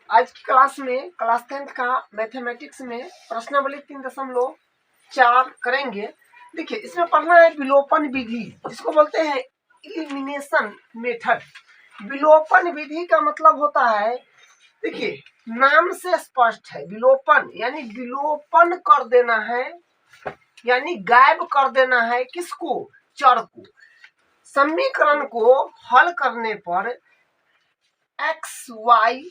आज की क्लास में क्लास 10th का मैथमेटिक्स में प्रश्नावली 3.4 करेंगे। देखिए, इसमें पढ़ना है विलोपन विधि, जिसको बोलते हैं एलिमिनेशन मेथड। विलोपन विधि का मतलब होता है, देखिए नाम से स्पष्ट है, विलोपन यानी विलोपन कर देना है, यानी गायब कर देना है किसको? चर को। समीकरण को हल करने पर एक्स वाई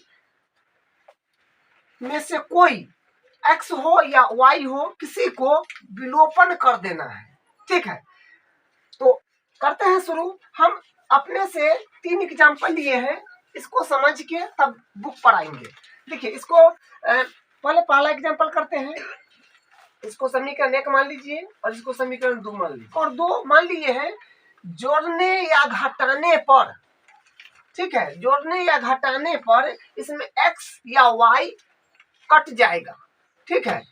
में से कोई x हो या y हो, किसी को विलोपन कर देना है। ठीक है, तो करते हैं शुरू। हम अपने से 3 एग्जाम्पल लिए हैं, इसको समझ के तब बुक पढ़ाएंगे। देखिए, इसको पहले पहला एग्जाम्पल करते हैं। इसको समीकरण 1 मान लीजिए और इसको समीकरण 2 मान लीजिए, और 2 मान लिए हैं जोड़ने या घटाने पर। ठीक है, जोड़ने या घटाने पर इसमें x या y कट जाएगा। ठीक है,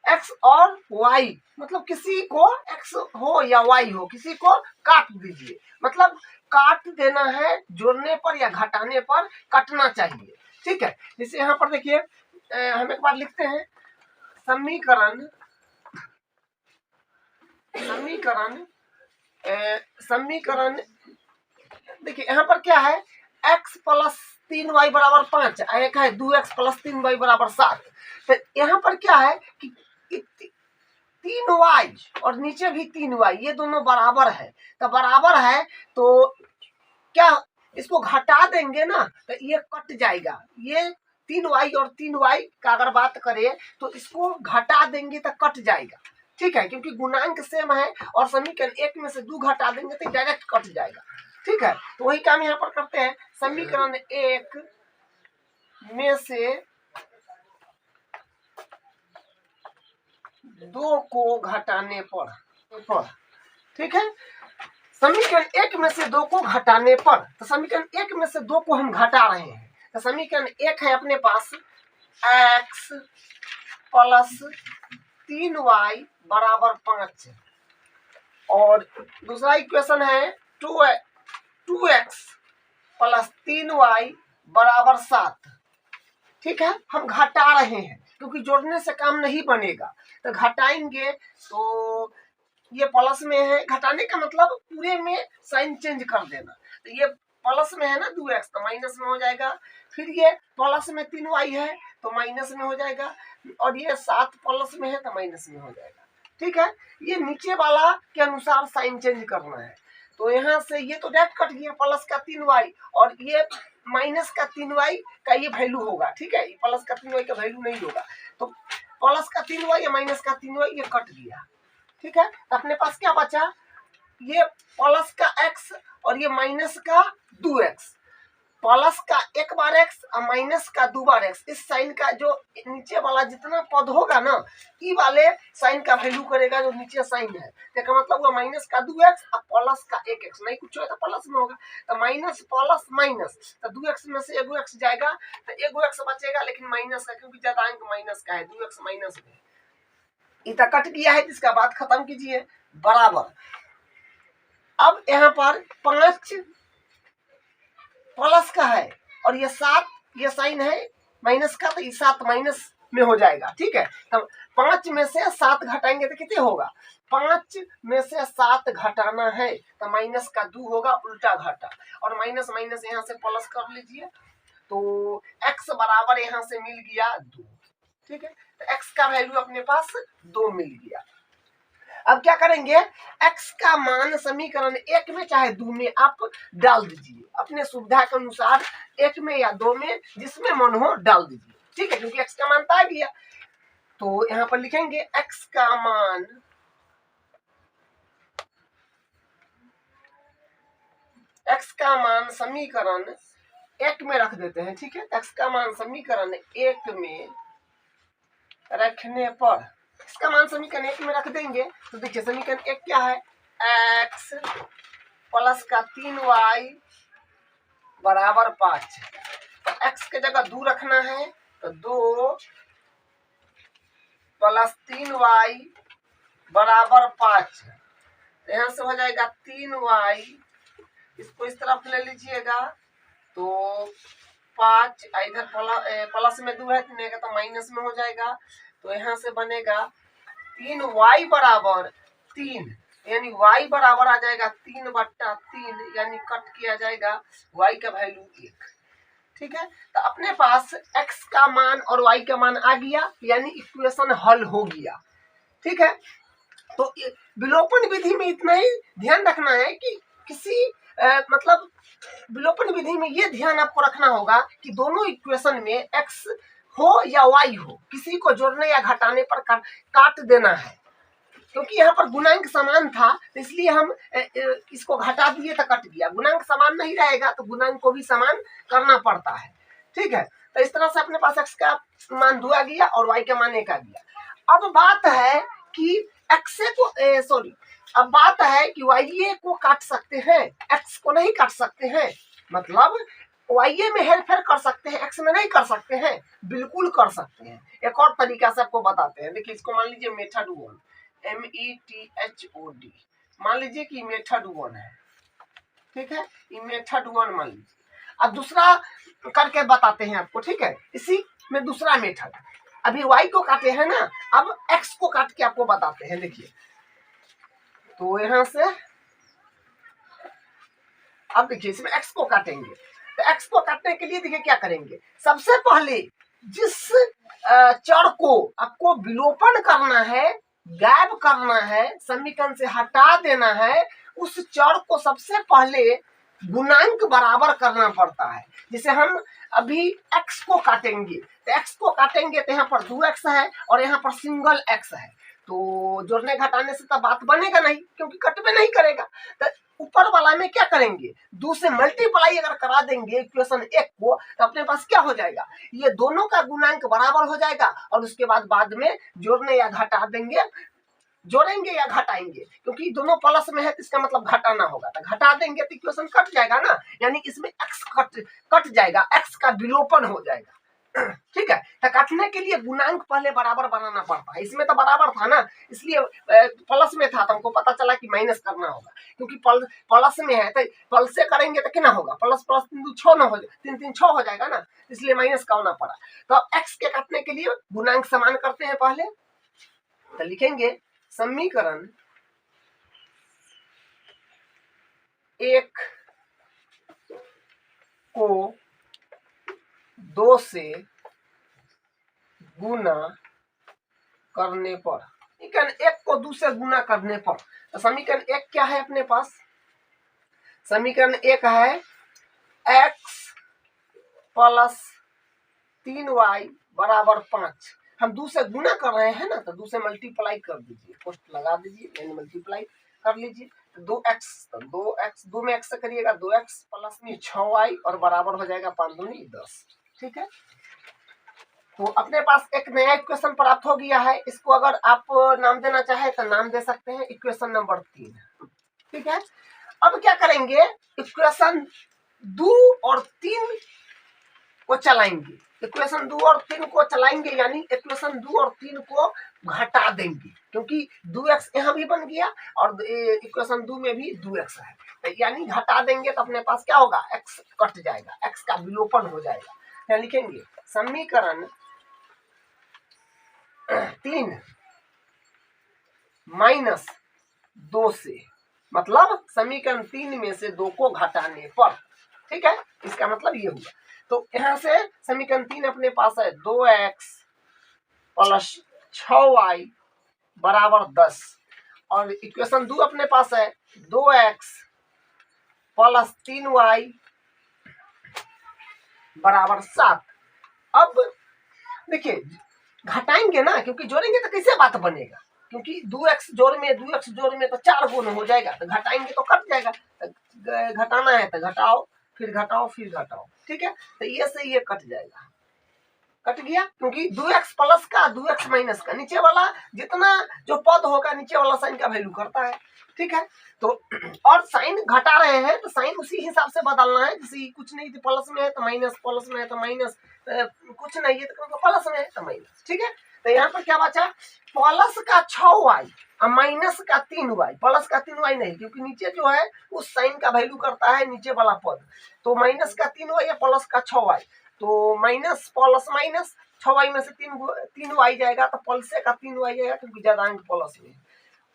x और y मतलब किसी को x हो या y हो, किसी को काट दीजिए, मतलब काट देना है। जोड़ने पर या घटाने पर कटना चाहिए। ठीक है, जैसे यहाँ पर देखिए, हम एक बार लिखते हैं समीकरण समीकरण देखिए यहाँ पर क्या है, x प्लस 3y बराबर 5, एक है 2x प्लस 3y बराबर 7। तो यहाँ पर क्या है कि 3y और नीचे भी 3y, ये दोनों बराबर है। तो बराबर है तो क्या, इसको घटा देंगे ना तो ये कट जाएगा। ये 3y और 3y का अगर बात करें तो इसको घटा देंगे तो कट जाएगा। ठीक है, क्योंकि गुणांक सेम है और समीकरण 1 में से 2 घटा देंगे तो डायरेक्ट कट जाएगा। ठीक है, तो वही काम यहाँ पर करते हैं। समीकरण 1 में से 2 को घटाने पर, ठीक है, समीकरण 1 में से 2 को घटाने पर, तो समीकरण 1 में से 2 को हम घटा रहे हैं। तो समीकरण 1 है अपने पास x प्लस 3y बराबर 5, और दूसरा इक्वेशन है 2x प्लस 3y बराबर 7। ठीक है, हम घटा रहे हैं क्योंकि जोड़ने से काम नहीं बनेगा, तो घटाएंगे तो ये प्लस में है। घटाने का मतलब पूरे में साइन चेंज कर देना। तो ये प्लस में है ना 2x, तो माइनस में हो जाएगा। फिर ये प्लस में 3y है तो माइनस में हो जाएगा, और ये 7 प्लस में है तो माइनस में हो जाएगा। ठीक है, ये नीचे वाला के अनुसार साइन चेंज करना है। तो यहाँ से ये तो डायरेक्ट कट गया, प्लस का 3y और ये माइनस का 3y का ये वैल्यू होगा। ठीक है, प्लस का 3y का वैल्यू नहीं होगा, तो प्लस का 3y या माइनस का 3y ये कट गया। ठीक है, तो अपने पास क्या बचा, ये प्लस का x और ये माइनस का 2x। प्लस का एक बार x और माइनस का 2 बार x। इस साइन का जो नीचे वाला जितना पद होगा ना, ई वाले साइन का वैल्यू करेगा जो नीचे साइन है। तो मतलब हुआ माइनस का 2x और प्लस का 1x, नहीं कुछ होगा तो प्लस में होगा, तो माइनस प्लस माइनस, तो 2x में से एगो x जाएगा तो एगो x बचेगा, लेकिन माइनस का, क्योंकि ज्यादा अंक माइनस का है, 2x माइनस में इतना कट गया है। इसका बात खत्म कीजिए, बराबर। अब यहाँ पर 5 प्लस का है और ये 7, ये साइन है माइनस का, तो ये 7 माइनस में हो जाएगा। ठीक है, तो 5 में से 7 घटाएंगे तो कितने होगा, 5 में से 7 घटाना है तो माइनस का 2 होगा, उल्टा घटा, और माइनस माइनस यहाँ से प्लस कर लीजिए, तो x बराबर यहाँ से मिल गया 2। ठीक है, तो x का वैल्यू अपने पास 2 मिल गया। अब क्या करेंगे, x का मान समीकरण 1 में चाहे 2 में आप डाल दीजिए, अपने सुविधा के अनुसार 1 में या 2 में, जिसमें मन हो डाल दीजिए। ठीक है, क्योंकि x का मान आ गया, तो यहाँ पर लिखेंगे x का मान समीकरण 1 में रख देते हैं। ठीक है, x का मान समीकरण 1 में रखने पर, इसका मान समीकरण 1 में रख देंगे तो देखिए समीकरण 1 क्या है, x प्लस का 3y बराबर 5। तो x के जगह 2 रखना है, तो 2 प्लस 3y बराबर 5। यहाँ से हो जाएगा 3y, इसको इस तरफ ले लीजिएगा, तो 5 इधर प्लस में 2 है तो माइनस में हो जाएगा। तो यहाँ से बनेगा 3y बराबर 3, यानी y बराबर आ जाएगा 3/3, यानी कट किया जाएगा y का वैल्यू 1। ठीक है, तो अपने पास x का मान और y का मान आ गया, यानी इक्वेशन हल हो गया। ठीक है, तो विलोपन विधि में इतना ही ध्यान रखना है कि किसी मतलब विलोपन विधि में ये ध्यान आपको रखना होगा कि दोनों इक्वेशन में x हो या y हो, किसी को जोड़ने या घटाने पर काट देना है। क्योंकि यहाँ पर गुणांक समान था, तो इसलिए हम इसको घटा दिए तो कट गया। गुणांक समान नहीं रहेगा तो गुणांक को भी समान करना पड़ता है। ठीक है, तो इस तरह से अपने पास x का मान 2 आ गया और y का मान 1 आ गया। अब बात है कि अब बात है कि y को काट सकते हैं, x को नहीं काट सकते हैं। मतलब y में हेरफेर कर सकते हैं, x में नहीं कर सकते हैं। बिल्कुल कर सकते हैं। एक और तरीका से आपको बताते हैं। देखिए, इसको मान लीजिए मेथड 1, METHOD, मान लीजिए कि मेथड 1 है। ठीक है, ये मेथड 1 मान लीजिए। अब दूसरा करके बताते हैं आपको। ठीक है, इसी में दूसरा मेथड, अभी y को काटे हैं ना, अब x को काट के आपको बताते हैं। देखिए, तो यहां से अब देखिए इसमें x को काटेंगे, तो x को काटने के लिए देखिए क्या करेंगे। सबसे पहले जिस चर को आपको विलोपन करना है, गायब करना है, समीकरण से हटा देना है, उस चर को सबसे पहले गुणांक बराबर करना पड़ता है। जैसे हम अभी x को काटेंगे, तो x को काटेंगे तो यहाँ पर 2x है और यहाँ पर सिंगल x है, तो जोड़ने घटाने से तो बात बनेगा नहीं, क्योंकि कट में नहीं करेगा। तो ऊपर वाला में क्या करेंगे, 2 से मल्टीप्लाई अगर करा देंगे इक्वेशन 1 को, तो अपने पास क्या हो जाएगा, ये दोनों का गुणांक बराबर हो जाएगा। और उसके बाद में जोड़ने या घटा देंगे, जोड़ेंगे या घटाएंगे, क्योंकि दोनों प्लस में है तो इसका मतलब घटाना होगा। तो घटा देंगे तो इक्वेशन कट जाएगा ना, यानी इसमें x कट जाएगा, x का विलोपन हो जाएगा। ठीक है, तो काटने के लिए गुणांक पहले बराबर बनाना पड़ता है। इसमें तो बराबर था ना, इसलिए प्लस में था तो हमको पता चला कि माइनस करना होगा, क्योंकि प्लस में है तो प्लस से करेंगे तो कितना होगा, प्लस प्लस 6 ना हो जाए, 3 3 6 हो जाएगा ना, इसलिए माइनस करना पड़ा। तो अब x के काटने के लिए गुणांक समान करते हैं पहले, तो लिखेंगे समीकरण 1 को 2 से गुना करने पर, समीकरण 1 को 2 से गुना करने पर, तो समीकरण 1 क्या है अपने पास, समीकरण 1 है x प्लस 3y बराबर 5। हम 2 से गुना कर रहे हैं ना, तो 2 से मल्टीप्लाई कर दीजिए, पोस्ट लगा दीजिए, यानी मल्टीप्लाई कर लीजिए। तो 2x, तो 2x 2 में x से करिएगा 2x प्लस में 6y और बराबर हो जाएगा 5 दूनी 10। ठीक है, तो अपने पास एक नया इक्वेशन प्राप्त हो गया है। इसको अगर आप नाम देना चाहे तो नाम दे सकते हैं इक्वेशन नंबर 3। ठीक है, अब क्या करेंगे, इक्वेशन 2 और 3 को चलाएंगे, इक्वेशन 2 और 3 को चलाएंगे, यानी इक्वेशन 2 और 3 को घटा देंगे, क्योंकि 2x यहाँ भी बन गया और इक्वेशन 2 में भी 2x है, तो यानी घटा देंगे तो अपने पास क्या होगा, x कट जाएगा, x का विलोपन हो जाएगा। क्या लिखेंगे, समीकरण 3 माइनस 2 से, मतलब समीकरण 3 में से 2 को घटाने पर। ठीक है, इसका मतलब ये हुआ। तो यहाँ से समीकरण 3 अपने पास है 2x प्लस 6y बराबर 10, और इक्वेशन 2 अपने पास है 2x प्लस 3y बराबर 7। अब देखिए घटाएंगे ना, क्योंकि जोड़ेंगे तो कैसे बात बनेगा, क्योंकि 2x जोड़ में 2x जोड़ में तो 4 गुना हो जाएगा, तो घटाएंगे तो कट जाएगा। तो घटाना है तो घटाओ, फिर घटाओ, फिर घटाओ। ठीक है, तो ये से ये कट जाएगा, कट गया, क्योंकि 2x प्लस का 2x माइनस का, नीचे वाला जितना जो पद होगा नीचे वाला साइन का वैल्यू करता है। ठीक है, तो और साइन घटा रहे हैं तो साइन उसी हिसाब से बदलना है, जैसे कुछ नहीं थी प्लस में है तो माइनस, प्लस में है तो माइनस, कुछ नहीं है तो प्लस में है तो माइनस। ठीक है, तो यहाँ पर क्या बचा, प्लस का 6y और माइनस का 3y, प्लस का 3y नहीं, क्योंकि नीचे जो है उस साइन का वैल्यू करता है नीचे वाला पद, तो माइनस का 3y या प्लस का 6y। तो माइनस प्लस माइनस 6y में से 3y जाएगा तो प्लस का 3y जाएगा क्योंकि ज्यादा अंक प्लस में।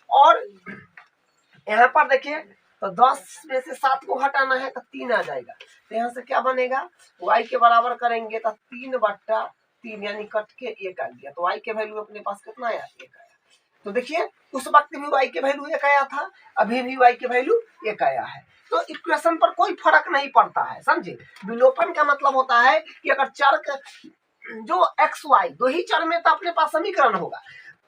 और यहाँ पर देखिए तो 10 में से 7 को हटाना है तो 3 आ जाएगा। तो यहाँ से क्या बनेगा, y के बराबर करेंगे तो 3/3 यानी कट के 1 आ गया। तो y के वैल्यू अपने पास कितना आया, 1 आया। तो देखिए उस वक्त भी y के वैल्यू 1 आया था, अभी भी y के वैल्यू 1 आया है। तो इक्वेशन पर कोई फर्क नहीं पड़ता है, समझे। विलोपन का मतलब होता है कि अगर चर जो x y दो ही चर में तो अपने पास समीकरण होगा,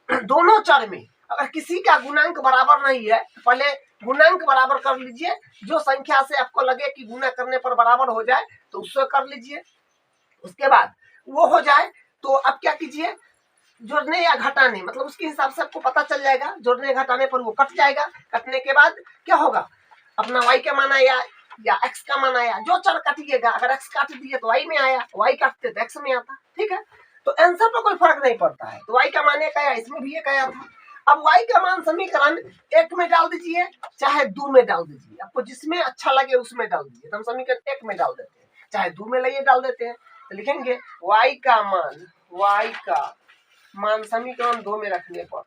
दोनों चर में अगर किसी का गुणांक बराबर नहीं है तो पहले गुणांक बराबर कर लीजिए, जो संख्या से आपको लगे कि गुना करने पर बराबर हो जाए तो उससे कर लीजिए। उसके बाद वो हो जाए तो अब क्या कीजिए, जोड़ने या घटाने, मतलब उसके हिसाब से आपको पता चल जाएगा, जोड़ने घटाने पर वो कट जाएगा। कटने के बाद क्या होगा, अपना y का मान आया या x का मान आया, जो चर काटिएगा, अगर x काट दिए तो y में आया, y काटते तो x में आता, ठीक है। तो आंसर पर कोई फर्क नहीं पड़ता है। तो y का मान 1 आया, इसमें भी 1 आया था। अब y का मान समीकरण 1 में डाल दीजिए चाहे 2 में डाल दीजिए, आपको जिसमें अच्छा लगे उसमें डाल दीजिए। तो हम समीकरण 1 में डाल देते हैं, चाहे 2 में लाइए डाल देते हैं। तो लिखेंगे y का मान समीकरण 2 में रखने पर,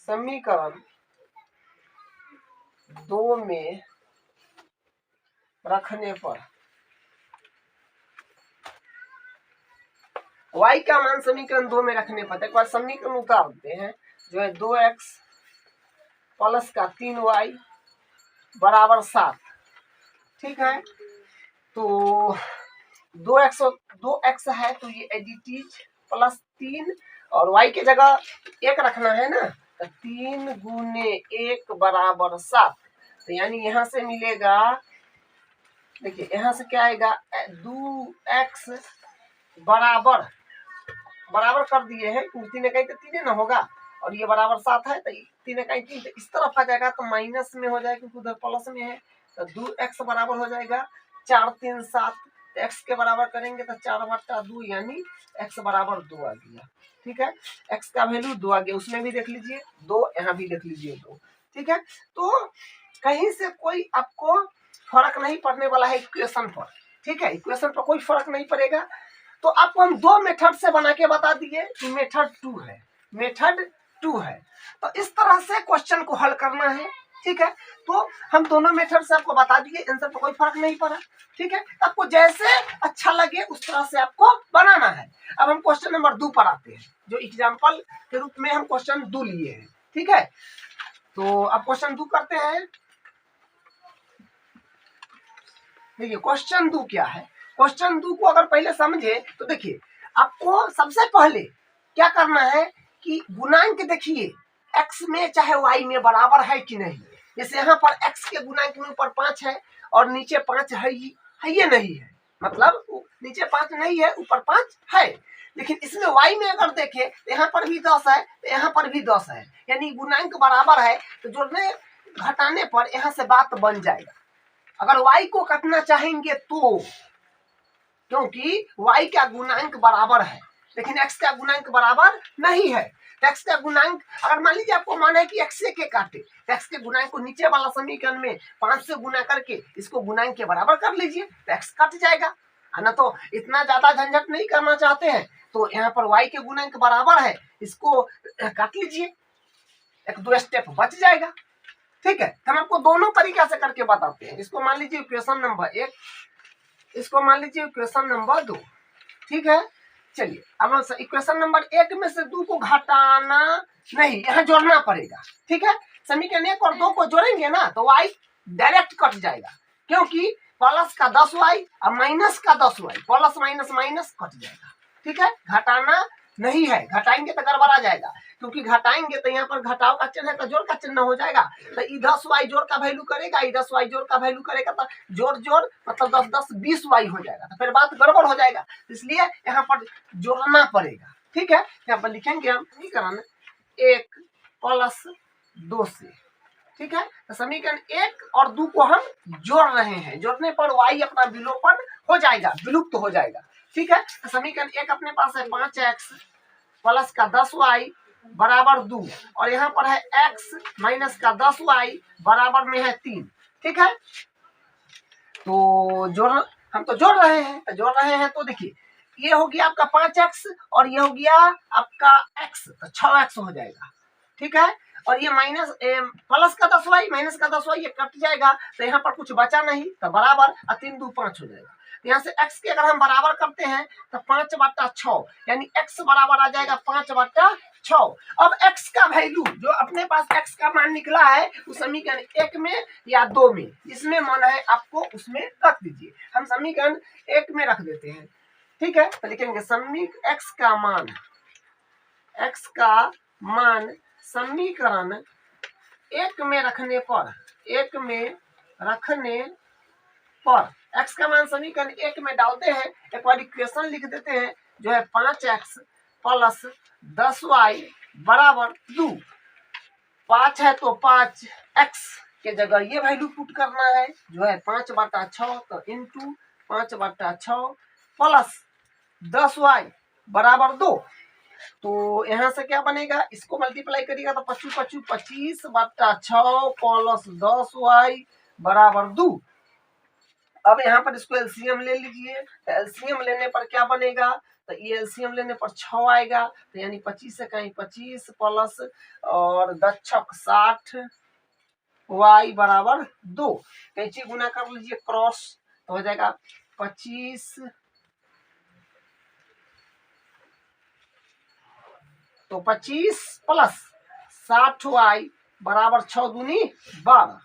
समीकरण 2 में रखने पर y का मान समीकरण 2 में रखने पर, एक बार समीकरण उतारते हैं, जो है 2x प्लस का 3y बराबर 7, ठीक है। तो 2x है तो ये एडिटिव प्लस 3 और y की जगह 1 रखना है ना, तो 3 गुने 1 बराबर 7। तो यानी यहाँ से मिलेगा, देखिए यहाँ से क्या आएगा, 2x बराबर कर दिए हैं, 3 इकाई तो 3 ना होगा, और ये बराबर 7 है तो 3 इकाई 3 तो इस तरफ आ जाएगा तो माइनस में हो जाएगा क्योंकि उधर प्लस में है। तो 2x बराबर हो जाएगा 4 3 7, x के बराबर करेंगे तो 4/2 यानी x बराबर 2 आ गया, ठीक है। x का वैल्यू 2 आ गया, उसमें भी देख लीजिए 2, यहाँ भी देख लीजिए 2, ठीक है। तो कहीं से कोई आपको फर्क नहीं पड़ने वाला है इक्वेशन पर, ठीक है। इक्वेशन पर कोई फर्क नहीं पड़ेगा। तो आपको हम 2 मेथड से बना के बता दिए कि मेथड 2 है, मेथड 2 है। तो इस तरह से क्वेश्चन को हल करना है, ठीक है। तो हम दोनों मेथड से आपको बता दिए, आंसर पर कोई फर्क नहीं पड़ा, ठीक है। आपको जैसे अच्छा लगे उस तरह से आपको बनाना है। अब हम क्वेश्चन नंबर 2 पर आते हैं, जो एग्जाम्पल के रूप में हम क्वेश्चन 2 लिए हैं, ठीक है। तो अब क्वेश्चन 2 करते हैं। देखिए क्वेश्चन 2 क्या है, क्वेश्चन 2 को अगर पहले समझे तो देखिए आपको सबसे पहले क्या करना है कि गुणांक देखिए x में चाहे y में बराबर है कि नहीं। जैसे यहाँ पर x के गुणांक में ऊपर 5 है और नीचे 5 है ये नहीं है, मतलब नीचे 5 नहीं है ऊपर 5 है। लेकिन इसमें y में अगर देखें तो यहाँ पर भी 10 है तो यहाँ पर भी 10 है, यानी गुणांक बराबर है। तो जोड़ने घटाने पर यहाँ से बात बन जाएगा। अगर y को काटना चाहेंगे तो, क्योंकि y का गुणांक बराबर है लेकिन x का गुणांक बराबर नहीं है, तो x का गुणांक अगर मान लीजिए आपको माना है कि x से के काटे, तो x के गुणांक को नीचे वाला समीकरण में 5 से गुना करके इसको गुणांक के बराबर कर लीजिए, तो x कट जाएगा। ना तो इतना ज्यादा झंझट नहीं करना चाहते हैं तो यहाँ पर y के गुणांक बराबर है, इसको काट लीजिए, 1-2 स्टेप बच जाएगा, ठीक है। हम आपको दोनों तरीका से करके बताते हैं। इसको मान लीजिए इक्वेशन नंबर 1, इसको मान लीजिए इक्वेशन नंबर 2, ठीक है। चलिए अब इक्वेशन नंबर 1 में से 2 को घटाना नहीं, यहाँ जोड़ना पड़ेगा, ठीक है। समीकरण 1 और 2 को जोड़ेंगे ना तो y डायरेक्ट कट जाएगा, क्योंकि प्लस का 10y और माइनस का 10y, plus minus minus cut जाएगा, ठीक है। घटाना नहीं है, घटाएंगे तो गड़बड़ा जाएगा, क्योंकि घटाएंगे तो यहाँ पर घटाव का चिन्ह है तो जोड़ का चिन्ह हो जाएगा। तो ई 10y जोड़ का वैल्यू करेगा, ई 10y जोड़ का वैल्यू करेगा, तो जोड़ मतलब 10 20y हो जाएगा, तो फिर बात गड़बड़ हो जाएगा। इसलिए यहाँ पर जोड़ना पड़ेगा, ठीक है। यहाँ पर लिखेंगे हम समीकरण 1 प्लस 2 से, ठीक है। तो समीकरण 1 और 2 को हम जोड़ रहे हैं, जोड़ने पर y अपना विलोपन हो जाएगा, विलुप्त हो जाएगा, ठीक है। तो समीकरण 1 अपने पास है 5x प्लस का 10y बराबर 2, और यहाँ पर है x माइनस का 10y बराबर में है 3, ठीक है। तो हम तो जोड़ रहे हैं, तो देखिए ये हो गया आपका 5x और ये हो गया आपका x, तो 6x हो जाएगा। ठीक है, और ये माइनस प्लस का 10y माइनस का 10y ये कट जाएगा, तो यहाँ पर कुछ बचा नहीं, तो बराबर 3 2 5 हो जाएगा। यहाँ से x के अगर हम बराबर करते हैं तो 5/6 यानी x बराबर आ जाएगा 5/6। अब x का वैल्यू जो अपने पास x का मान निकला है उस समीकरण 1 में या 2 में, इसमें मन है आपको उसमें रख दीजिए। हम समीकरण 1 में रख देते हैं। ठीक है, तो लिखेंगे समीकरण x का मान समीकरण 1 में रखने पर x का मान समीकरण 1 में डालते हैं, एक बार इक्वेशन लिख देते हैं जो है 5x प्लस 10y बराबर 2। 5 है तो 5x के जगह ये वैल्यू पुट करना है जो है 5/6, तो इंटू 5/6 प्लस 10y बराबर 2। तो यहाँ से क्या बनेगा, इसको मल्टीप्लाई करिएगा तो 25 25/6 प्लस 10y बराबर 2। अब यहाँ पर इसको एलसीएम ले लीजिए, तो एलसीएम लेने पर क्या बनेगा, तो ये एलसीएम लेने पर 6 आएगा, तो यानी 25 से कहीं 25 प्लस और 10 60 y बराबर 2। कैंची गुना कर लीजिए क्रॉस, तो हो जाएगा 25 तो 25 प्लस 60y बराबर 6 दूनी 12।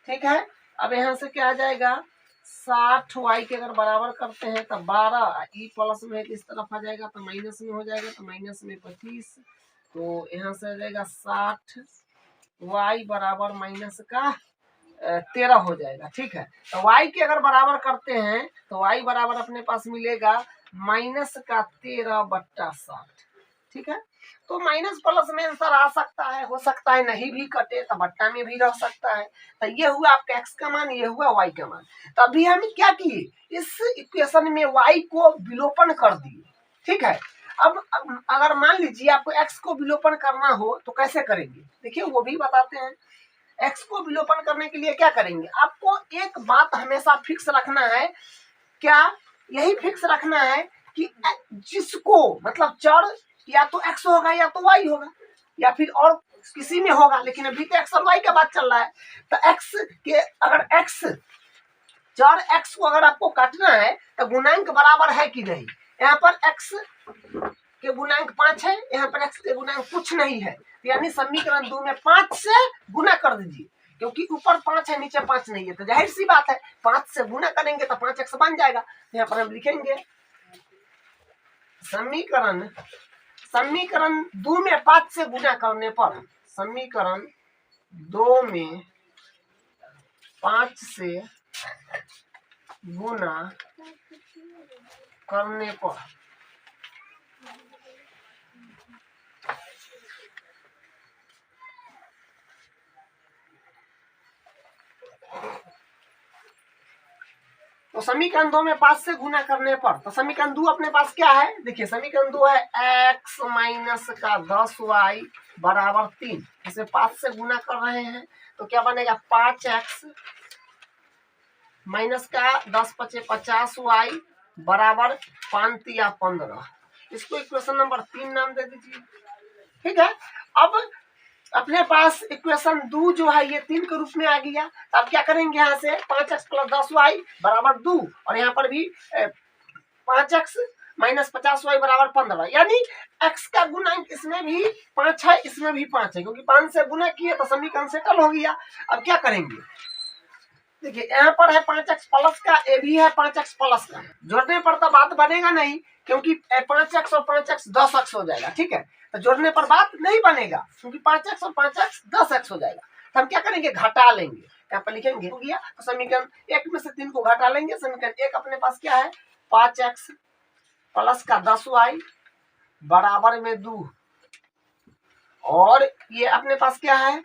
ठीक है, अब यहाँ से क्या आ जाएगा 60y के अगर बराबर करते हैं तो 12 ई प्लस में इस तरफ आ जाएगा तो माइनस में हो जाएगा, तो माइनस में 25, तो यहाँ से आ जाएगा 60y बराबर माइनस का 13 हो जाएगा। ठीक है, तो y के अगर बराबर करते हैं तो y बराबर अपने पास मिलेगा माइनस का 13/60। ठीक है, तो माइनस प्लस में आंसर आ सकता है, हो सकता है नहीं भी कटे तो बट्टा में भी रह सकता है। तो ये हुआ आपका x का मान, ये हुआ y का मान। तो अभी हम क्या किए, इस इक्वेशन में y को विलोपन कर दिए। ठीक है, अब अगर मान लीजिए आपको x को विलोपन करना हो तो कैसे करेंगे, देखिए वो भी बताते हैं। x को विलोपन करने के लिए क्या करेंगे, आपको एक बात हमेशा फिक्स रखना है, क्या यही फिक्स रखना है कि जिसको मतलब चर या तो x होगा या तो y होगा या फिर और किसी में होगा, लेकिन अभी तो x और y का बात चल रहा है। तो x के अगर x चर x को अगर आपको काटना है तो गुणांक बराबर है कि नहीं, यहाँ पर x के गुणांक 5 है, यहाँ पर x के गुणांक कुछ नहीं है, यानी समीकरण 2 में 5 से गुना कर दीजिए, क्योंकि ऊपर 5 है नीचे 5 नहीं है, तो जाहिर सी बात है 5 से गुना करेंगे तो 5x बन जाएगा। यहाँ पर हम लिखेंगे समीकरण 2 में 5 से गुना करने पर, समीकरण 2 में 5 से गुना करने पर तो समीकरण 2 में 5 से गुना करने पर, तो समीकरण 2 अपने पास क्या है, देखिए समीकरण 2 है x माइनस का 10y बराबर 3, इसे 5 से गुना कर रहे हैं तो क्या बनेगा 5x माइनस का 10 × 5 = 50y बराबर 5 या 15। इसको इक्वेशन नंबर 3 नाम दे दीजिए। ठीक है, अब अपने पास इक्वेशन 2 जो है ये 3 के रूप में आ गया। अब क्या करेंगे, यहाँ से 5x + 10y बराबर 2 और यहाँ पर भी 5x माइनस 50y बराबर 15, यानी x का गुणांक इसमें भी 5 है, इसमें भी 5 है, क्योंकि 5 से गुना किए तो समीकरण सेटल हो गया। अब क्या करेंगे, देखिए यहाँ पर है 5x प्लस का, ये भी है 5x प्लस का, जोड़ने पर तो बात बनेगा नहीं, क्योंकि 5x और 5x 10x हो जाएगा। ठीक है, तो जोड़ने पर बात नहीं बनेगा क्योंकि 5x और 5x 10x हो जाएगा। तो हम क्या करेंगे, घटा लेंगे, यहाँ पर लिखेंगे हो गया, तो समीकरण 1 में से 3 को घटा लेंगे। समीकरण 1 अपने पास क्या है, 5x प्लस का 10y बराबर में 2, और ये अपने पास क्या है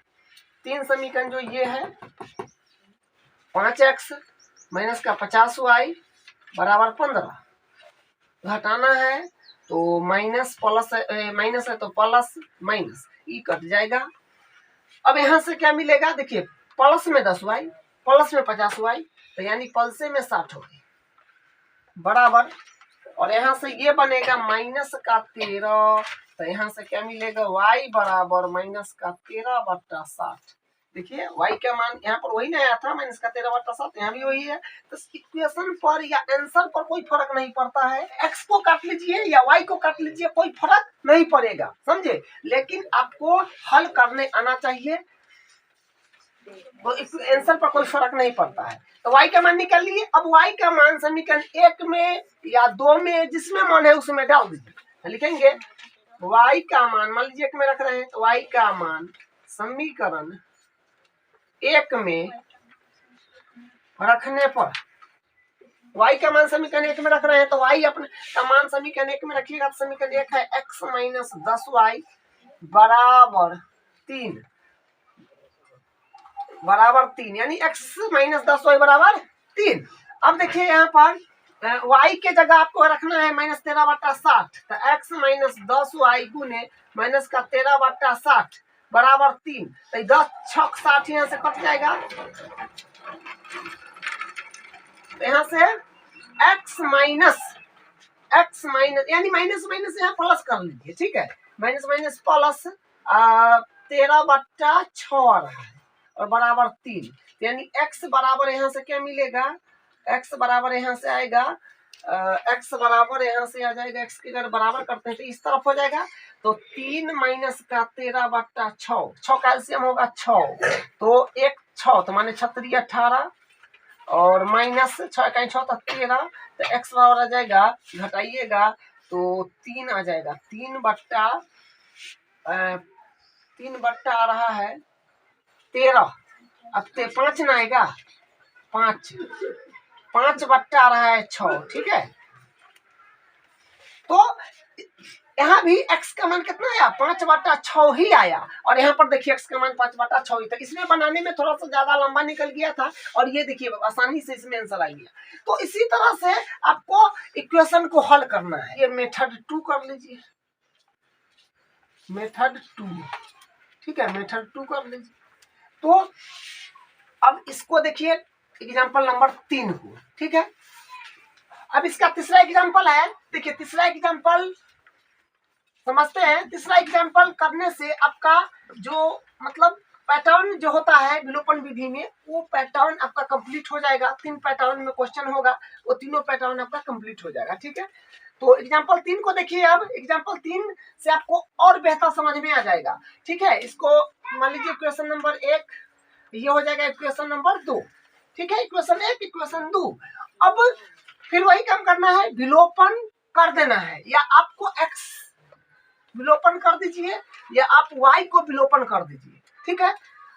3 समीकरण जो ये है 5x माइनस का 50y बराबर 15, घटाना है तो माइनस प्लस माइनस है तो प्लस माइनस ई कट जाएगा। अब यहाँ से क्या मिलेगा, देखिए प्लस में 10y प्लस में 50y, तो यानी पल्से में 60 होगी बराबर, और यहाँ से ये बनेगा माइनस का 13, तो यहाँ से क्या मिलेगा y बराबर माइनस का 13/60। देखिए y का मान यहाँ पर वही ना आया था, माइनस का 13/7, यहाँ भी वही है। तो इक्वेशन पर या आंसर पर कोई फर्क नहीं पड़ता है, x को काट लीजिए या y को काट लीजिए, कोई फर्क नहीं पड़ेगा, समझे। लेकिन आपको हल करने आना चाहिए, तो इस आंसर पर कोई फर्क नहीं पड़ता है। तो y का मान निकाल लिए। अब y का मान समीकरण 1 में या 2 में जिसमें मान है उसमें डाल दीजिए। तो लिखेंगे y का मान, मान लीजिए 1 में रख रहे हैं, तो y का मान समीकरण 1 में रखने पर, y का मान समीकरण 1 में रख रहे हैं, तो y अपने का मान समीकरण 1 में रखिएगा। तो समीकरण 1 है x माइनस 10y बराबर 3 यानी x माइनस 10y बराबर 3। अब देखिए यहाँ पर y के जगह आपको रखना है माइनस 13/60, तो x माइनस 10y गुने माइनस का 13/60 बराबर 3। तो 10 छक 60 यहाँ से कट जाएगा, तो यहाँ से x माइनस यानी माइनस माइनस यहाँ प्लस कर लीजिए, ठीक है, माइनस माइनस प्लस 13/6 आ रहा है और बराबर 3, यानी x बराबर यहाँ से क्या मिलेगा, x बराबर यहाँ से आएगा, x बराबर यहाँ से आ जाएगा, x के अगर बराबर करते हैं तो इस तरफ हो जाएगा, तो 3 माइनस का 13/6, 6 कैल्शियम होगा 6, तो 1 6, तो माने 6 18 और माइनस 6 का 6 तो 13, तो x बराबर आ जाएगा, घटाइएगा तो 3 आ जाएगा, 3 बट्टा आ रहा है 13, अब 5 ना आएगा, 5 बट्टा आ रहा है 6, ठीक है। तो यहाँ भी x का मान कितना आया, 5/6 ही आया, और यहाँ पर देखिए x का मान 5/6 ही था। इसमें बनाने में थोड़ा सा ज्यादा लंबा निकल गया था, और ये देखिए आसानी से इसमें आंसर आ गया। तो इसी तरह से आपको इक्वेशन को हल करना है। ये मेथड 2 कर लीजिए, मेथड 2, ठीक है, मेथड 2 कर लीजिए। तो अब इसको देखिए एग्जाम्पल नंबर 3 को, ठीक है। अब इसका तीसरा एग्जाम्पल है, देखिए तीसरा एग्जाम्पल समझते हैं। तीसरा एग्जाम्पल करने से आपका जो मतलब पैटर्न जो होता है विलोपन विधि में, वो पैटर्न आपका कंप्लीट हो जाएगा। 3 पैटर्न में क्वेश्चन होगा, वो तीनों पैटर्न आपका कंप्लीट हो जाएगा, ठीक है। तो एग्जाम्पल 3 को देखिए। अब एग्जाम्पल 3 से आपको और बेहतर समझ में आ जाएगा, ठीक है। इसको मान लीजिए इक्वेशन नंबर 1, ये हो जाएगा इक्वेशन नंबर 2, ठीक है, इक्वेशन 1 इक्वेशन 2। अब फिर वही काम करना है, विलोपन कर देना है, या आपको x विलोपन कर दीजिए या आप y को विलोपन कर दीजिए, ठीक है।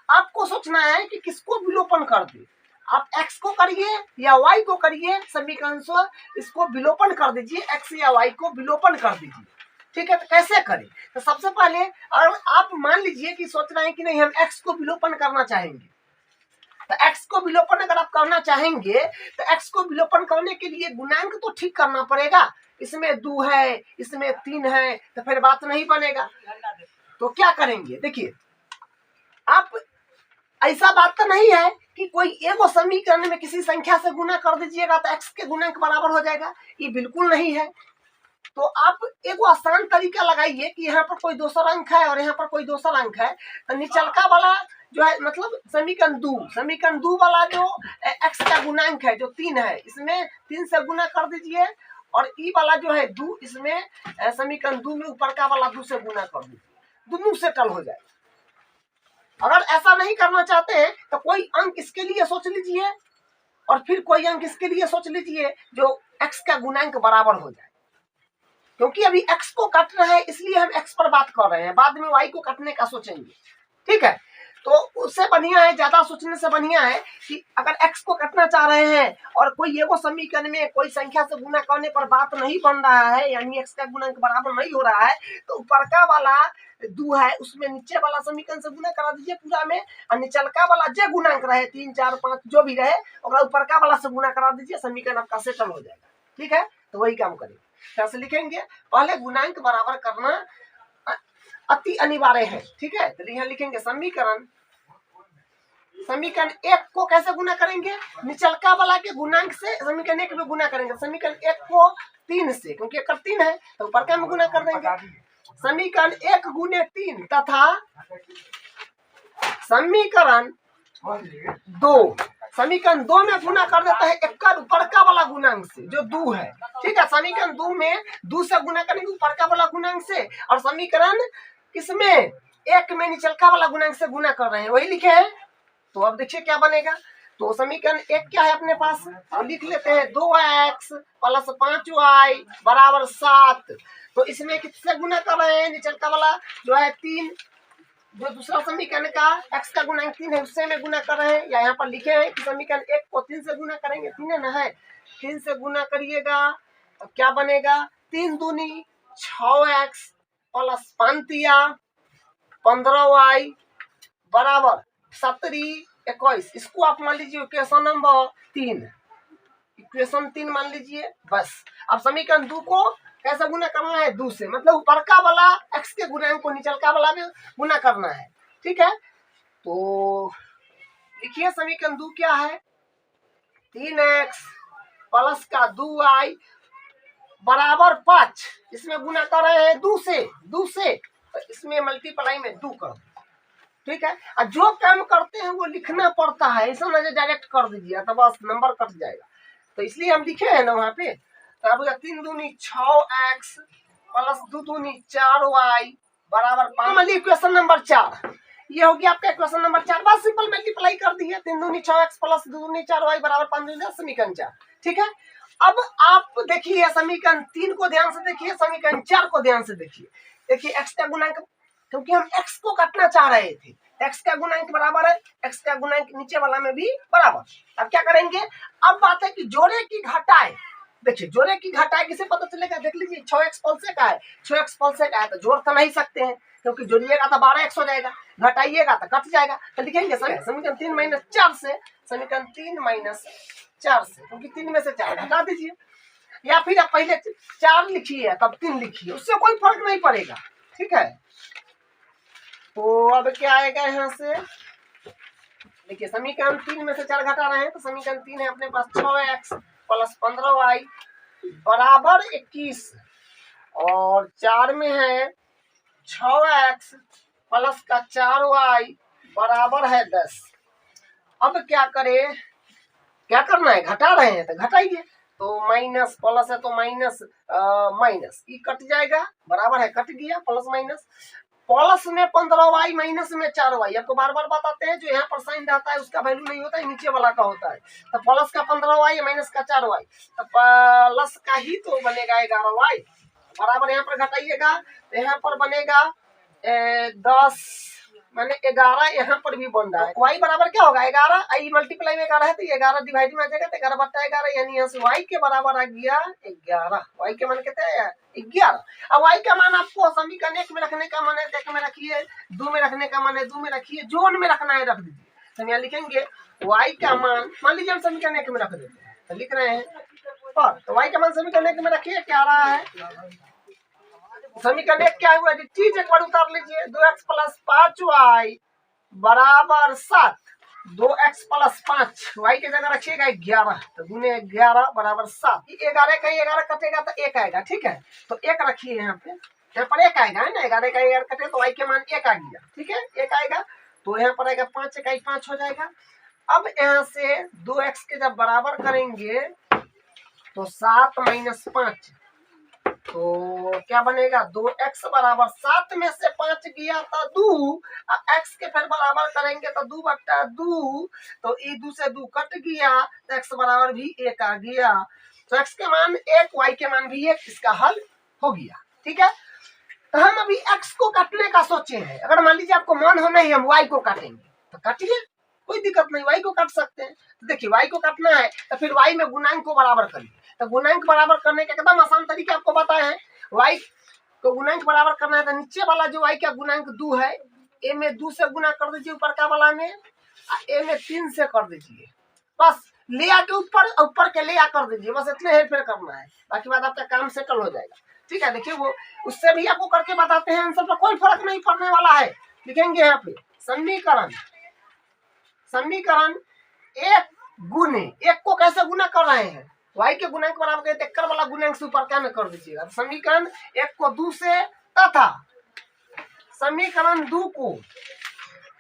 आपको सोचना है कि किसको विलोपन कर दे, आप x को करिए या y को करिए, समीकरण से इसको विलोपन कर दीजिए, x या y को विलोपन कर दीजिए, ठीक है। तो कैसे करें, तो सबसे पहले अगर आप मान लीजिए कि सोच रहे हैं कि नहीं हम x को विलोपन करना चाहेंगे, तो x को विलोपन अगर आप करना चाहेंगे तो x को विलोपन करने के लिए गुणांक तो ठीक करना पड़ेगा। इसमें 2 है, इसमें 3 है, तो फिर बात नहीं बनेगा। तो क्या करेंगे, देखिए आप, ऐसा बात तो नहीं है कि कोई एगो समीकरण में किसी संख्या से गुना कर दीजिएगा तो x के गुणांक बराबर हो जाएगा, ये बिल्कुल नहीं है। तो आप एगो आसान तरीका लगाइए कि यहाँ पर कोई दूसरा अंक है और यहाँ पर कोई दूसरा अंक है, तो निचलका वाला जो है मतलब समीकरण 2 वाला जो x का गुणांक है जो 3 है, इसमें 3 से गुना कर दीजिए, और ई वाला जो है 2, इसमें समीकरण 2 में ऊपर का वाला 2 से गुना कर दीजिए, दोनों सेटल हो जाए। अगर ऐसा नहीं करना चाहते हैं तो कोई अंक इसके लिए सोच लीजिए और फिर कोई अंक इसके लिए सोच लीजिए जो x का गुणांक बराबर हो जाए, क्योंकि अभी x को काटना है इसलिए हम x पर बात कर रहे हैं, बाद में y को काटने का सोचेंगे, ठीक है। तो उससे बढ़िया है, ज्यादा सोचने से बढ़िया है कि अगर x को काटना चाह रहे हैं और कोई एगो समीकरण में कोई संख्या से गुना करने पर बात नहीं बन रहा है, यानी x का गुणांक बराबर नहीं हो रहा है, तो ऊपर का वाला 2 है उसमें नीचे वाला समीकरण से गुना करा दीजिए पूरा में, और निचलका वाला जो गुणांक रहे 3 4 5 जो भी रहे और ऊपर का वाला से गुना करा दीजिए, समीकरण आपका सेटल हो जाएगा, ठीक है। तो वही काम करेंगे, कैसे लिखेंगे, पहले गुणांक बराबर करना अति अनिवार्य है, ठीक है। तो यहाँ लिखेंगे समीकरण समीकरण एक को कैसे गुना करेंगे, निचलका वाला के गुणांक से समीकरण एक में गुना करेंगे। समीकरण एक को 3 से, क्योंकि एक 3 है तो ऊपर का में गुना कर देंगे। समीकरण 1 गुने 3 तथा समीकरण 2, समीकरण 2 में गुना कर देता है एक का ऊपर का वाला गुणांक से जो 2 है। ठीक है, समीकरण 2 में 2 से गुना करेंगे ऊपर का वाला गुणांक से, और समीकरण किसमें, एक में निचलका वाला गुणांक से गुना कर रहे हैं, वही लिखे हैं। तो अब देखिए क्या बनेगा। तो समीकरण एक क्या है अपने पास, तो लिख लेते हैं 2x प्लस 5y बराबर 7। तो इसमें किससे गुना कर रहे हैं, निचलका वाला जो है 3, जो दूसरा समीकरण का x का गुणांक 3 है उससे में गुना कर रहे हैं, या यहाँ पर लिखे हैं कि समीकरण 1 को 3 से गुना करेंगे, 3 है ना, है 3 से गुना करिएगा तो क्या बनेगा, 3 दूनी 6x प्लस 5 15y बराबर 17 21। इसको आप मान लीजिए इक्वेशन नंबर 3, इक्वेशन 3 मान लीजिए बस। अब समीकरण 2 को कैसे गुना करना है, 2 से, मतलब ऊपरका वाला x के गुणांक को निचलका वाला में गुना करना है। ठीक है, तो लिखिए समीकरण 2 क्या है, 3x प्लस का 2y बराबर 5। इसमें गुना कर रहे हैं 2 से, तो इसमें मल्टीप्लाई में 2 कर। ठीक है, और जो काम करते हैं वो लिखना पड़ता है, ऐसा ना डायरेक्ट कर दीजिए तो बस नंबर कट जाएगा। तो इसलिए हम लिखे हैं ना वहाँ पे। तो अब 3 दूनी 6x प्लस 2 दूनी 4y बराबर 5। इक्वेशन नंबर 4 ये होगी आपका इक्वेशन नंबर 4। बस सिंपल मल्टीप्लाई कर दिए, 3 दूनी 6x प्लस 2 दूनी 4y बराबर 5, समीकरण 4। ठीक है, अब आप देखिए समीकरण 3 को ध्यान से देखिए, समीकरण 4 को ध्यान से देखिए। देखिए x का गुणांक, क्योंकि हम x को काटना चाह रहे थे, x का गुणांक बराबर है, x का गुणांक नीचे वाला में भी बराबर। अब क्या करेंगे, अब बात है कि जोड़े की घटाए। देखिए जोड़े की घटाए किसे पता चलेगा, देख लीजिए 6x पल से का है, 6x पल से का है तो जोड़ तो नहीं सकते हैं, क्योंकि जोड़िएगा तो 12x हो जाएगा, घटाइएगा तो कट जाएगा। तो लिखेंगे समीकरण 3 माइनस 4 से, समीकरण 3 माइनस 4 से, क्योंकि 3 में से 4 घटा दीजिए, या फिर आप पहले 4 लिखिए तब 3 लिखिए, उससे कोई फर्क नहीं पड़ेगा। ठीक है, तो अब क्या आएगा यहाँ से, देखिए समीकरण 3 में से 4 घटा रहे हैं, तो समीकरण 3 है अपने पास 6x प्लस 15y बराबर 21, और 4 में है 6x प्लस का 4y बराबर है 10। अब क्या करें, क्या करना है, घटा रहे हैं तो घटाइए। तो माइनस प्लस है तो माइनस, माइनस ई कट जाएगा, बराबर है कट गया, प्लस माइनस, प्लस में 15y माइनस में 4y। आपको बार बार बताते हैं जो यहाँ पर साइन रहता है उसका वैल्यू नहीं होता है, नीचे वाला का होता है। तो प्लस का 15y माइनस का 4y, तो प्लस का ही तो बनेगा 11y, बराबर यहाँ पर घटाइएगा तो यहाँ पर बनेगा 10 माने 11, यहाँ पर भी बन रहा है। y बराबर क्या होगा 11, आई मल्टीप्लाई में 11 है तो 11 डिवाइड में आ जाएगा, तो 11 बटा 11, यानी यहाँ से y के बराबर आ गया 11। y के मान कितने हैं 11। अब y का मान आपको समीकरण 1 में रखने का मन है 1 में रखिए, 2 में रखने का मन है 2 में रखिए, जोन में रखना है रख दीजिए। तो यहाँ लिखेंगे y का मान, मान लीजिए हम समीकरण 1 में रख देते हैं, तो लिख रहे हैं पर, तो y का मान समीकरण 1 में रखिए, क्या आ रहा है, समीकरण 1 क्या हुआ, चीज एक बार उतार लीजिए, 2x प्लस 5y बराबर 7, 2x प्लस 5 y की जगह रखिएगा 11, तो दूने 11 बराबर 7। 11 का 11 कटेगा तो 1 आएगा। ठीक है, तो 1 रखिए यहाँ पे, यहाँ पर 1 आएगा है ना, 11 का 11 कटे तो y के मान 1 आ गया। ठीक है, 1 आएगा तो यहाँ पर आएगा 5 इकाई 5 हो जाएगा। अब यहाँ से 2x के जब बराबर करेंगे तो 7 माइनस 5, तो क्या बनेगा 2x बराबर 7 में से 5 गया तो 2, x के फिर बराबर करेंगे तो 2 बटा 2, तो ई 2 से 2 कट गया तो x बराबर भी 1 आ गया। तो x के मान 1, y के मान भी 1, इसका हल हो गया। ठीक है, तो हम अभी x को काटने का सोचे हैं, अगर मान लीजिए आपको मन हो नहीं हम y को काटेंगे तो काटिए, कोई दिक्कत नहीं, y को काट सकते हैं। तो देखिए y को काटना है तो फिर y में गुणांक को बराबर करिए, तो गुणांक बराबर करने का एकदम आसान तरीका आपको बताए हैं। y को गुणांक बराबर करना है तो नीचे वाला जो y का गुणांक 2 है, a में 2 से गुना कर दीजिए ऊपर का वाला में, a में 3 से कर दीजिए, बस ले आके ऊपर के ले आ कर दीजिए, बस इतने हेर फेर करना है, बाकी बात आपका काम सेटल हो जाएगा। ठीक है, देखिए वो उससे भी आपको करके बताते हैं, आंसर पर कोई फर्क नहीं पड़ने वाला है। लिखेंगे यहाँ पे समीकरण समीकरण एक गुने एक को कैसे गुना कर रहे हैं, y के गुणा के बराबर कहते कर वाला गुणांक से ऊपर क्या में कर दीजिएगा। समीकरण एक को 2 से तथा समीकरण 2 को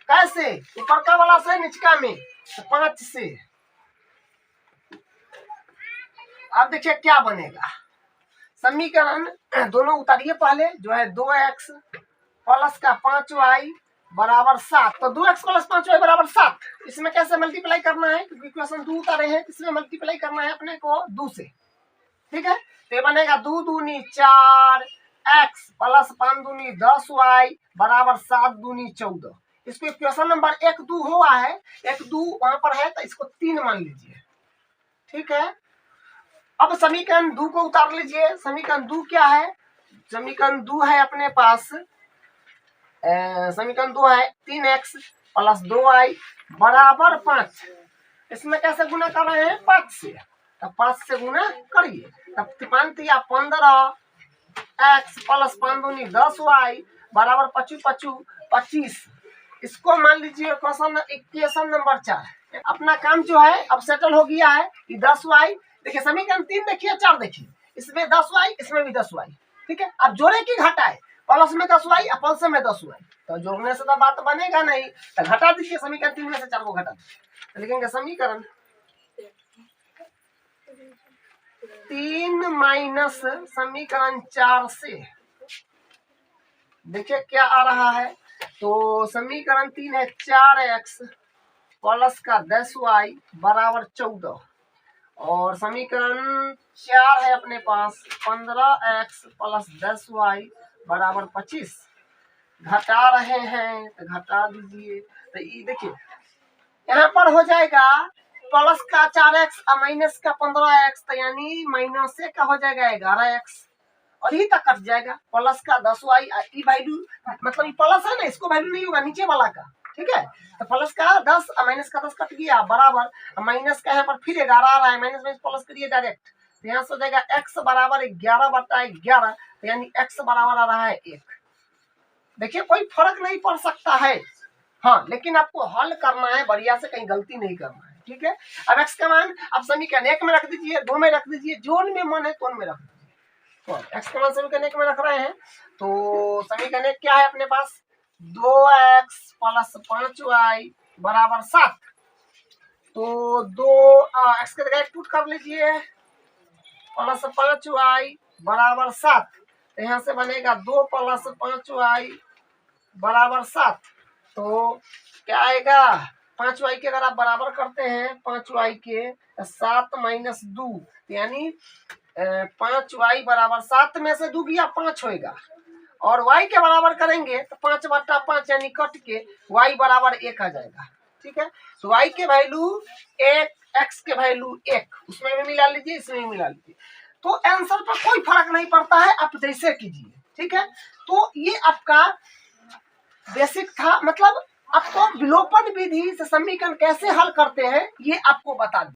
कैसे ऊपर का वाला से निचका में 5 से। अब देखिए क्या बनेगा। समीकरण दोनों उतारिए पहले, जो है 2x प्लस का 5y बराबर 7। तो 2x प्लस 5y बराबर 7, इसमें कैसे मल्टीप्लाई करना है, क्योंकि क्वेश्चन 2 उतारे हैं, इसमें मल्टीप्लाई करना है अपने को 2 से। ठीक है, तो ये बनेगा 2 दूनी 4x प्लस 5 दूनी 10y बराबर 7 दूनी 14। इसको क्वेश्चन नंबर 1 2 हुआ है, 1 2 वहां पर है, तो इसको 3 मान लीजिए। ठीक है, अब समीकरण 2 को उतार लीजिए। समीकरण 2 क्या है, समीकरण 2 है अपने पास, समीकरण 2 है 3x प्लस 2y बराबर 5। इसमें कैसे गुना कर रहे हैं, 5 से। तब 5 से गुना करिए, तब 5 तिया 15x प्लस 5 दूनी 10y बराबर 25 इसको मान लीजिए इक्वेशन नंबर 4। अपना काम जो है अब सेटल हो गया है। 10y देखिए, समीकरण 3 देखिए, 4 देखिए, इसमें 10y इसमें भी 10y। ठीक है, अब जोड़े की घटाए, प्लस में 10y प्लस में 10y, तो जोड़ने से तो बात बनेगा नहीं, तो घटा दीजिए। समीकरण 3 में से 4 को घटा दीजिए, तो लिखेंगे समीकरण 3 माइनस समीकरण 4 से। देखिए क्या आ रहा है, तो समीकरण 3 है 4x प्लस का 10y बराबर 14, और समीकरण 4 है अपने पास 15x प्लस 10y बराबर 25। घटा रहे हैं तो घटा दीजिए, तो ये देखिए यहाँ पर हो जाएगा प्लस का 4x और माइनस का 15x, तो यानी माइनस से का हो जाएगा 11x, और यही तक कट जाएगा। प्लस का 10y वैल्यू मतलब ये प्लस है ना, इसको वैल्यू नहीं होगा नीचे वाला का। ठीक है, तो प्लस का 10 और माइनस का 10 कट गया, बराबर माइनस का यहाँ पर फिर 11 आ रहा है, माइनस में प्लस करिए डायरेक्ट, तो यहाँ से हो जाएगा x बराबर 11/11, तो यानी x बराबर आ रहा है 1। देखिए कोई फर्क नहीं पड़ सकता है, हाँ, लेकिन आपको हल करना है बढ़िया से, कहीं गलती नहीं करना है। ठीक है, अब x का मान अब समीकरण 1 में रख दीजिए, 2 में रख दीजिए, जोन में मन है तो में रख दीजिए। तो x का मान समीकरण 1 में रख रहे हैं, तो समीकरण 1 क्या है अपने पास, 2x प्लस 5y बराबर 7। तो 2x के जगह पुट कर लीजिए, प्लस 5y बराबर 7, तो यहाँ से बनेगा 2 प्लस 5y बराबर 7। तो क्या आएगा, 5y के अगर आप बराबर करते हैं 5y के 7 माइनस 2, यानी 5y बराबर 7 में से 2 गया 5 होएगा, और y के बराबर करेंगे तो 5/5 यानी कट के y बराबर 1 आ जाएगा। ठीक है, तो y के वैल्यू 1, x के वैल्यू 1, उसमें भी मिला लीजिए, इसमें भी मिला लीजिए, तो आंसर पर कोई फर्क नहीं पड़ता है, आप जैसे कीजिए। ठीक है, तो ये आपका बेसिक था, मतलब आपको विलोपन विधि से समीकरण कैसे हल करते हैं ये आपको बता दिया।